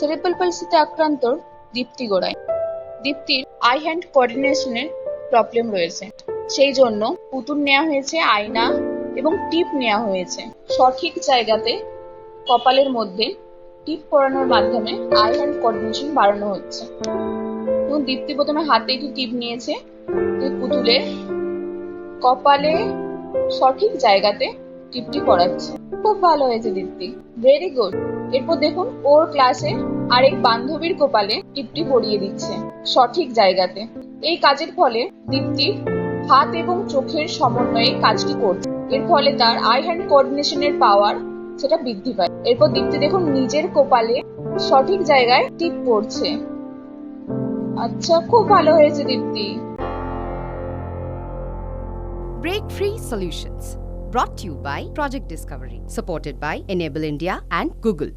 Cerebral পলসিতে আক্রান্ত দীপ্তি গোড়ায়। দীপ্তির I hand কোঅর্ডিনেশনের problem রয়েছে, সেই জন্য পুতুল নেওয়া হয়েছে, আয়না এবং টিপ নেওয়া হয়েছে। সঠিক জায়গাতে কপালের মধ্যে টিপ পরানোর মাধ্যমে আই হ্যান্ড কোঅর্ডিনেশন বাড়ানো হচ্ছে। এবং দীপ্তি প্রথমে হাতে একটু টিপ নিয়েছে, পুতুলে কপালে সঠিক জায়গাতে টিপটি পরাচ্ছে। খুব ভালো হয়েছে দীপ্তি, ভেরি গুড। এরপর দেখুন ওর ক্লাসে আরেক বান্ধবীর কপালে টিপটি পরিয়ে দিচ্ছে সঠিক জায়গাতে। এই কাজের ফলে দীপ্তির হাত এবং চোখের সমন্বয়ে কাজটি করছে, এর ফলে তার আই হ্যান্ড কোঅর্ডিনেশনের পাওয়ার সেটা বৃদ্ধি পায়। এরপর দীপ্তি দেখুন নিজের কপালে সঠিক জায়গায় টিপ পড়ছে। আচ্ছা, খুব ভালো হয়েছে দীপ্তি। Break Free Solutions, brought to you by Project Discovery, supported by Enable India and Google.